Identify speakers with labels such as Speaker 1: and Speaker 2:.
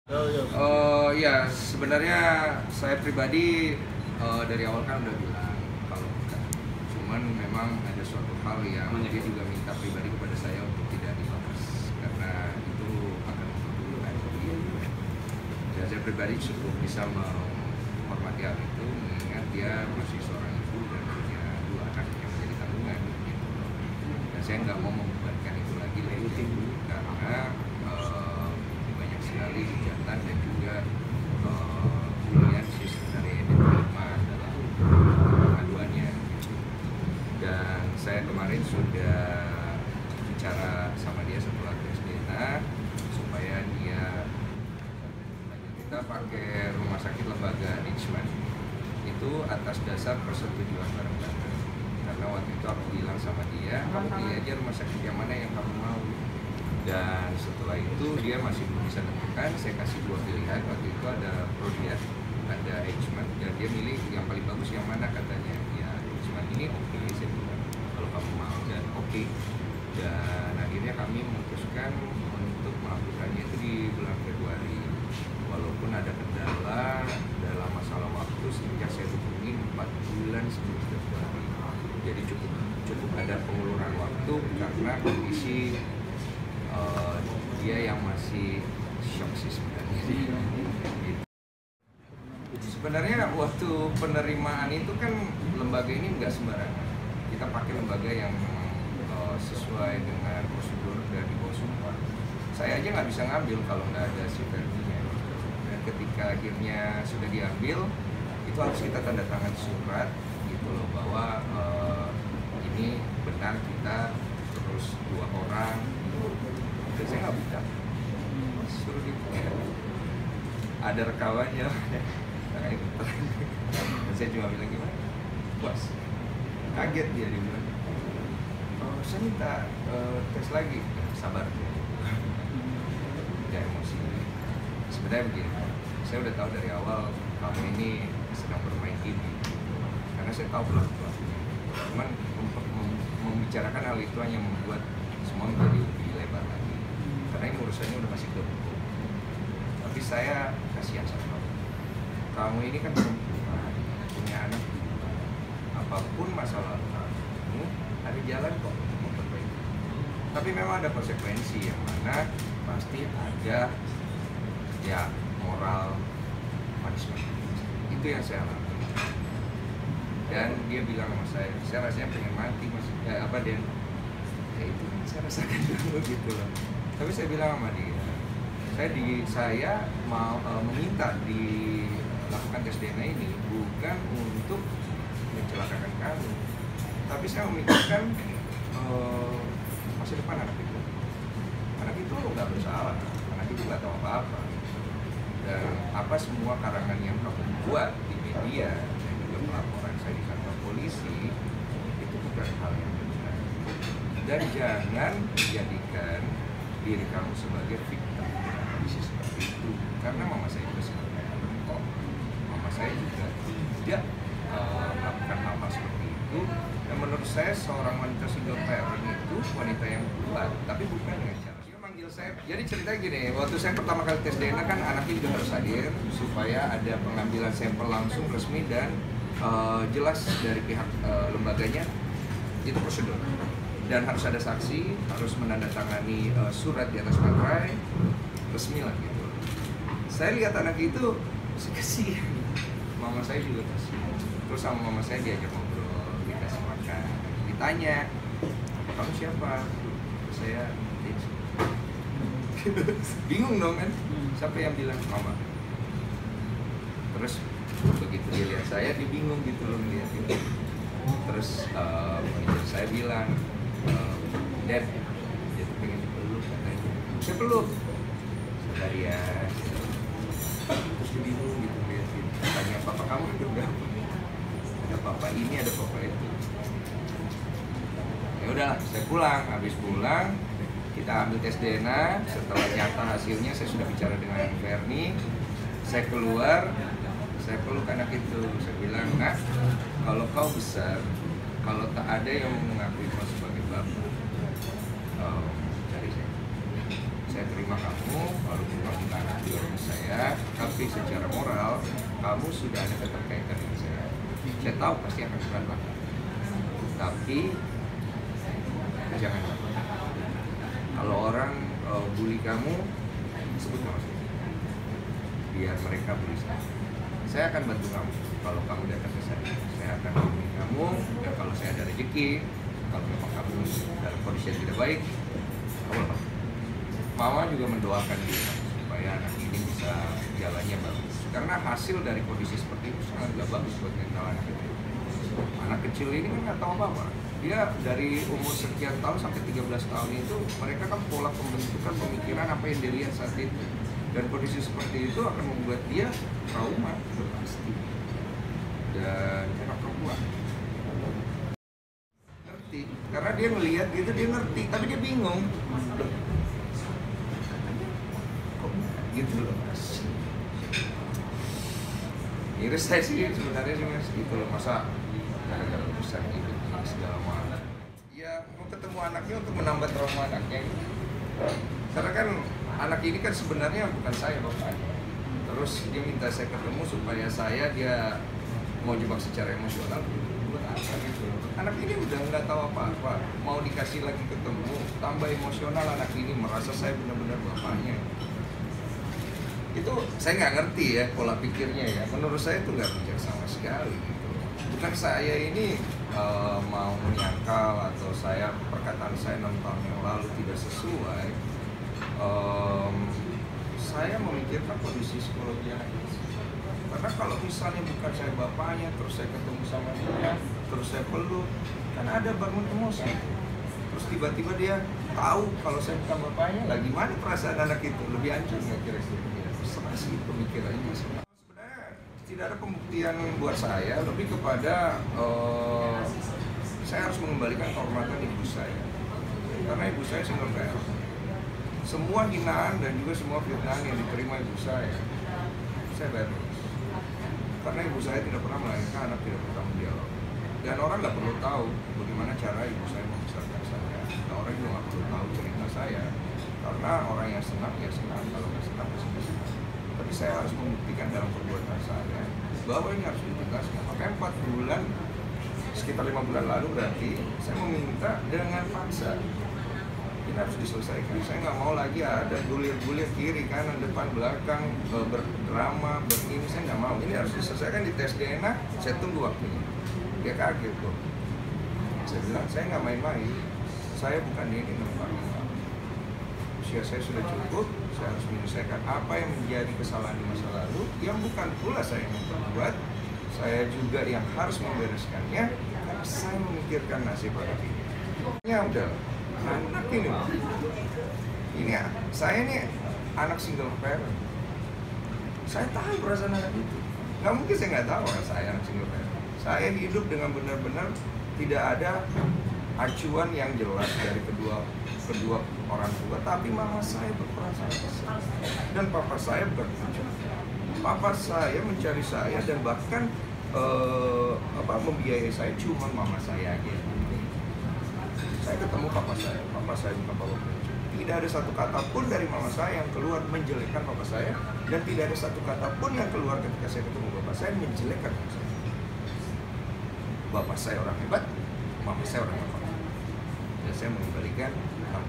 Speaker 1: Ya sebenarnya saya pribadi dari awal kan udah bilang kalau enggak. Cuman memang ada suatu hal yang dia juga minta pribadi kepada saya untuk tidak dibahas karena itu akan mengganggu dia juga. Dan saya pribadi cukup bisa menghormati hal itu mengingat dia masih seorang ibu dan punya 2 anak yang menjadi tanggungan gitu. Dan saya nggak mau membebankan itu lagi karena banyak sekali hujatan dan juga sistem dari diterima dalam pengaduannya. Dan saya kemarin sudah bicara sama dia setelah tes DNA supaya dia kita pakai rumah sakit lembaga Richmond itu atas dasar persetujuan bareng-bareng. Karena waktu itu aku bilang sama dia, kamu pilih aja rumah sakit yang mana yang kamu mau. Dan setelah itu dia masih belum bisa tentukan. Saya kasih 2 pilihan waktu itu, ada Prodiat, ada Richmond, dan dia milih yang paling bagus yang mana katanya. Ya Richmond ini oke, saya bilang kalau kamu mau dan oke. Dan akhirnya kami memutuskan untuk melakukannya itu di bulan Februari. Walaupun ada kendala dalam masalah waktu sehingga saya hubungi 4 bulan sebelum Februari. Jadi cukup ada penguluran waktu karena kondisi dia yang masih shock sih sebenarnya. Sebenarnya waktu penerimaan itu kan lembaga ini nggak sembarangan. Kita pakai lembaga yang sesuai dengan prosedur dari bawah sumpah. Saya aja nggak bisa ngambil kalau nggak ada si verdinya. Dan ketika akhirnya sudah diambil, itu harus kita tanda tangan surat gitu loh bahwa ini benar kita terus 2 orang. Dan saya nggak buka, suruh dibuka. Ada rekamannya, dan saya cuma bilang gimana, bos, kaget dia bilang, saya minta tes lagi, sabar dia, emosi. Sebenarnya begini, saya udah tahu dari awal kamu ini sedang bermain ini, karena saya tahu pelakunya. Cuman membicarakan hal itu hanya membuat semua menjadi lebih lebar lagi. Karena ini urusannya udah masih ke hukum. Tapi saya kasihan sama kamu. Kamu ini kan perempuan, punya anak. Apapun masalah kamu, ada jalan kok untuk memperbaiki. Tapi memang ada konsekuensi yang mana pasti ada ya moral punishment. Itu yang saya alami. Dan dia bilang sama saya rasanya pengen mati mas. Apa dia? Ya itu yang saya rasakan dulu gitu loh. Tapi saya bilang sama dia, saya mau meminta dilakukan tes DNA ini bukan untuk mencelakakan kamu, tapi saya memikirkan masa depan anak itu. Anak itu nggak bersalah, anak itu nggak tahu apa-apa. Dan apa semua karangan yang kamu buat di media dan juga pelaporan saya di kantor polisi itu bukan hal yang benar. Dan jangan menjadikan diri kamu sebagai victim kondisi seperti itu, karena mama saya juga sebenarnya kok mama saya juga tidak melakukan hal seperti itu. Dan menurut saya seorang wanita single parent itu wanita yang kuat, tapi bukan dengan cara dia manggil saya. Jadi ceritanya gini, waktu saya pertama kali tes DNA kan anaknya juga harus hadir supaya ada pengambilan sampel langsung resmi dan jelas dari pihak lembaganya itu prosedur. Dan harus ada saksi, harus menandatangani surat di atas materai resmi lah gitu. Saya lihat anak itu masih kasihan, mama saya juga kasihan. Terus sama mama saya diajak ngobrol, dikasih makan, ditanya, kamu siapa? Saya bingung dong kan, siapa yang bilang mama? Terus begitu dia lihat saya, dia bingung gitu loh lihat itu. Terus manajer saya bilang, Dad, dia tuh pengen dipeluk katanya. Saya peluk. Saudara ya. Terus dia bingung gitu liatin. Tanya papa kamu hidup berapa? Ada papa ini, ada papa itu. Ya udahlah, saya pulang. Habis pulang, kita ambil tes DNA. Setelah nyata hasilnya, saya sudah bicara dengan Verni. Saya keluar, saya peluk anak itu. Saya bilang, nak, kalau kau besar, kalau tak ada yang mengakui kau sebagai bapak, cari saya terima kamu, walaupun kamu tak ada di rumah saya. sih secara moral kamu sudah ada keterkaitan dengan saya tahu pasti akan berantakan, tapi jangan kalau orang bully kamu sebut nama saya biar mereka bully saya akan bantu kamu. Kalau kamu datang ke saya akan hubungi kamu, dan kalau saya ada rezeki, kalau memang kamu dalam kondisi yang tidak baik, kamu lepas. Mama juga mendoakan dia supaya anak ini bisa jalannya bagus, karena hasil dari kondisi seperti itu sangat gak bagus buat mental anak kecil. Anak kecil ini kan nggak tahu apa-apa, dia dari umur sekian tahun sampai 13 tahun itu mereka kan pola pembentukan pemikiran apa yang dia lihat saat itu, dan kondisi seperti itu akan membuat dia trauma pasti, dan anak perempuan ngerti karena dia ngelihat gitu, dia ngerti tapi dia bingung kok gitu loh mas. Iris saya sih sebenarnya sih mas gitu loh, masa gara-gara besar gitu segala macam ya, mau ketemu anaknya untuk menambah trauma anaknya gitu. Karena kan anak ini kan sebenarnya bukan saya bapaknya, terus dia minta saya ketemu supaya dia mau jebak secara emosional buat apa gitu. Anak ini udah nggak tahu apa-apa, mau dikasih lagi ketemu tambah emosional, anak ini merasa saya benar-benar bapaknya. Itu saya nggak ngerti ya pola pikirnya ya, menurut saya itu nggak bijak sama sekali gitu. Bukan saya ini mau menyangkal atau perkataan saya 6 tahun yang lalu tidak sesuai. Saya memikirkan kondisi psikologi anak ini. Karena kalau misalnya bukan saya bapaknya, terus saya ketemu sama dia, terus saya peluk, kan ada bangun emosi. Terus tiba-tiba dia tahu kalau saya bukan bapaknya, lah gimana perasaan anak itu? Lebih hancur nggak kira-kira? Terserah sih pemikirannya. Sebenarnya tidak ada pembuktian buat saya, lebih kepada saya harus mengembalikan kehormatan ibu saya. Karena ibu saya single parent. Semua hinaan dan juga semua fitnah yang diterima ibu saya bayar terus. Karena ibu saya tidak pernah melahirkan anak tidak bertanggung jawab. Dan orang nggak perlu tahu bagaimana cara ibu saya membesarkan saya. Nah, orang juga nggak perlu tahu cerita saya. Karena orang yang senang ya senang, kalau nggak senang ya senang. Tapi saya harus membuktikan dalam perbuatan saya bahwa ini harus ditegaskan. Makanya 4 bulan, sekitar 5 bulan lalu berarti saya meminta dengan paksa. Ini harus diselesaikan. Saya nggak mau lagi ada gulir-gulir kiri, kanan, depan, belakang, berdrama, begini. Saya nggak mau. Ini harus diselesaikan di tes DNA. Saya tunggu waktunya. Dia kaget kok. Saya bilang, saya nggak main-main. Saya bukan ini nomor. Usia saya sudah cukup. Saya harus menyelesaikan apa yang menjadi kesalahan di masa lalu, yang bukan pula saya yang membuat. Saya juga yang harus membereskannya. Karena saya memikirkan nasib anak ini. Ya udah. Anak ini saya ini anak single parent. Saya tahu perasaan anak itu. Nggak mungkin saya nggak tahu saya anak single parent. Saya hidup dengan benar-benar tidak ada acuan yang jelas dari kedua orang tua. Tapi mama saya berperan sangat besar dan papa saya bukan pencuri. Papa saya mencari saya dan bahkan membiayai saya cuma mama saya aja. Saya ketemu papa saya bukan papa saya. Tidak ada satu kata pun dari mama saya yang keluar menjelekkan papa saya, dan tidak ada satu kata pun yang keluar ketika saya ketemu bapak saya menjelekkan papa saya. Bapak saya orang hebat, mama saya orang hebat, dan saya mengembalikan hak